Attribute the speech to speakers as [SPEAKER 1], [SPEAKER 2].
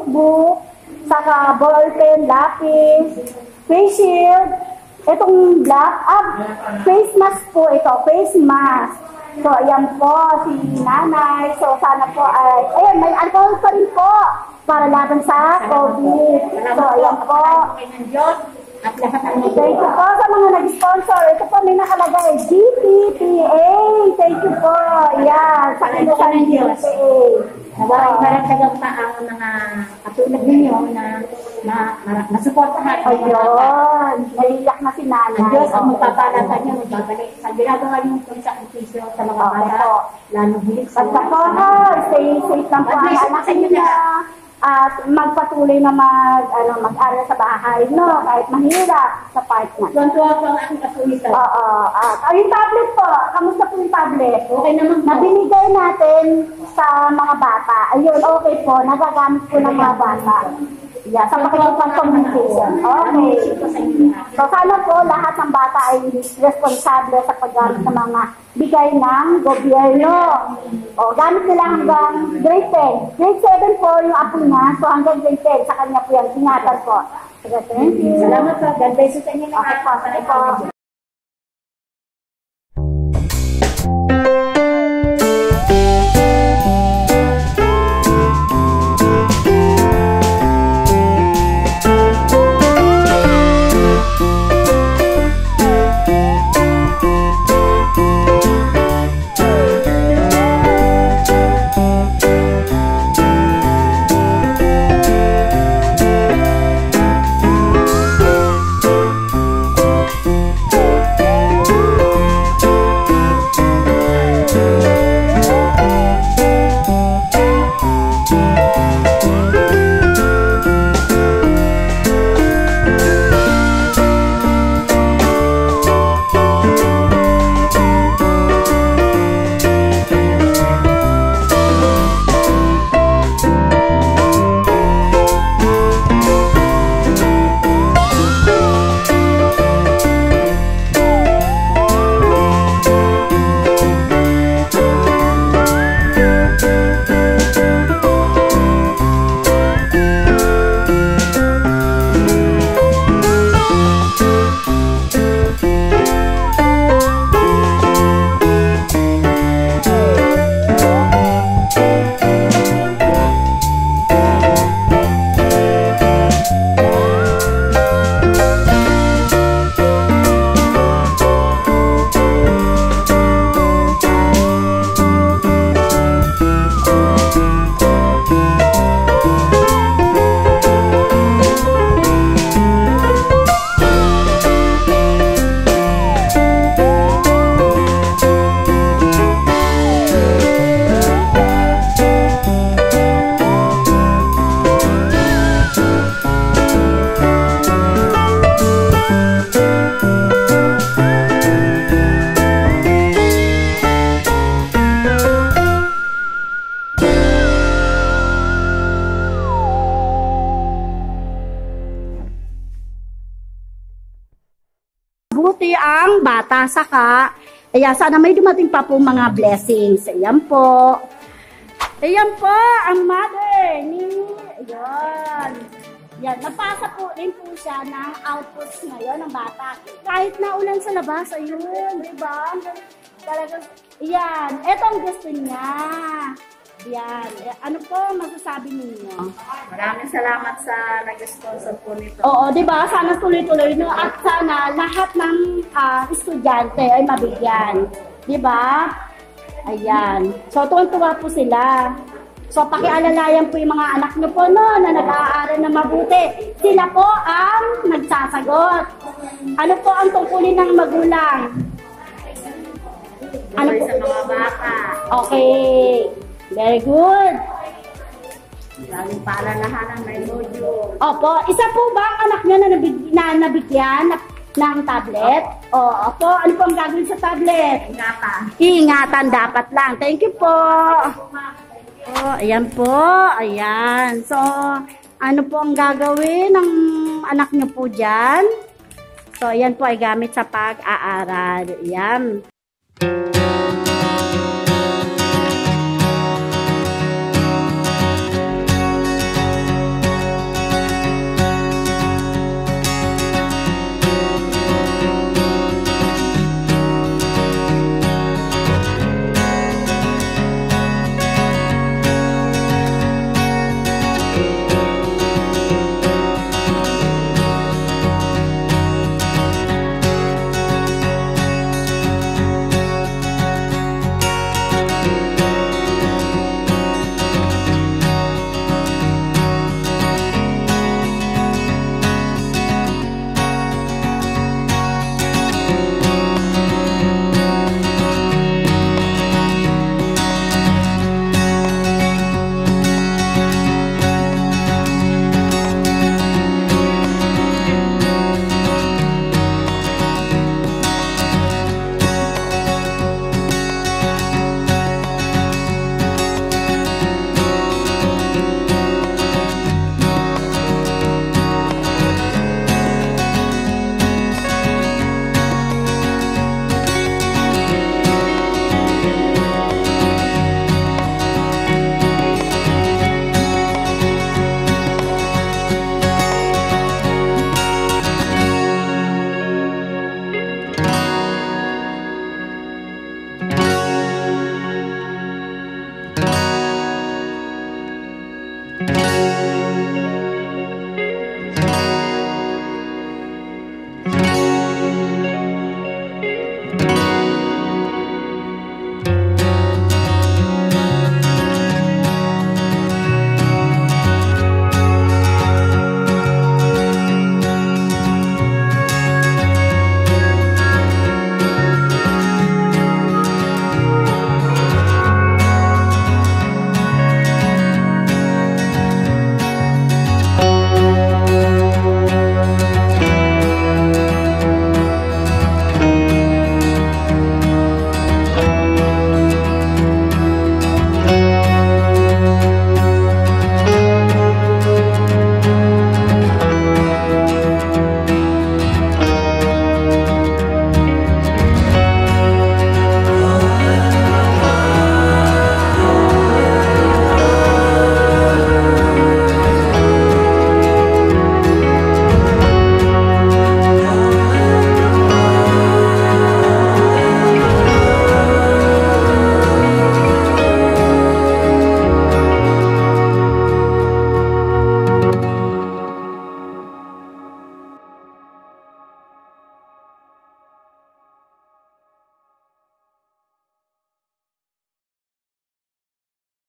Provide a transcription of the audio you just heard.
[SPEAKER 1] notebook, saka ballpen, lapis, face shield, itong black, face mask po ito, face mask. So, ayan po, si nanay. So, sana po ay, ayan, may alcohol pa rin po para laban sa COVID. So, ayan po.
[SPEAKER 2] At lahat ng
[SPEAKER 1] Thank you po sa mga nag-sponsor. Ito po may nakalagay, GPPA. Thank you po. Ayan, sa kinusan ng GPPA.
[SPEAKER 2] Nagkaragdagang pa ang mga katulad ninyo na nasuportahan.
[SPEAKER 1] Ayun, naiyak na si nanay.
[SPEAKER 2] Ang Diyos ang magpapalatan niyo, magbabalik. Sa ginagawa niyo kung sa ofisyo sa mga bata, lalo hilig sa
[SPEAKER 1] basta po, stay safe lang po ang anak niya. At magpatuloy na mag-aral sa bahay, no? Kahit mahirap sa part na.
[SPEAKER 2] Tuwan-tuwa po ang aking kasulita.
[SPEAKER 1] Oo. Yung tablet po, kamusta po yung tablet?
[SPEAKER 2] Okay naman po.
[SPEAKER 1] Nabinigay natin sa mga bata. Ayun, okay po. Nagagamit po ng mga bata. Yeah, sa pakikipang communication. Okay. So, sana po lahat ng bata ay responsable sa paggamit ng mga bigay ng gobyerno. O, gamit nila hanggang grade 10. Grade 7 po yung apo niya. So, hanggang grade 10. Sa kanya po yan. Ingatan po. So, thank you.
[SPEAKER 2] Salamat po. God bless you sa inyo.
[SPEAKER 1] Okay po. Salamat po. Buti ang bata, saka sana may dumating pa po mga blessings. Ayan po. Ayan po ang mother ni ayan. Yan, napasa po rin po siya ng outputs ngayon ng bata. Kahit naulan sa labas, ayun, di ba? Talagang, yan, ito ang gusto niya. Yan. Ano po masasabi ninyo?
[SPEAKER 2] Maraming salamat sa nag-sponsor po nito.
[SPEAKER 1] Oo, di ba? Sana tuloy-tuloy, no? At sana lahat ng estudyante ay mabigyan. Di ba? Ayan. So, tuwan-tuwa po sila. So, pakialalayan po yung mga anak nyo po, no, na nag-aaral na mabuti. Sila po ang nagsasagot. Ano po ang tungkulin ng magulang? Ano po?
[SPEAKER 2] Sa mga bata.
[SPEAKER 1] Okay. Very good.
[SPEAKER 2] Galing paalalahanan may module.
[SPEAKER 1] Opo, isa po ba ang anak niya na nabigyan ng tablet? Opo, ano po ang gagawin sa tablet?
[SPEAKER 2] Ingatan.
[SPEAKER 1] Ingatan dapat lang. Thank you po. Ayan po. Ayan. So, ano po ang gagawin ng anak niyo po dyan? So, ayan po ay gamit sa pag-aaral. Ayan.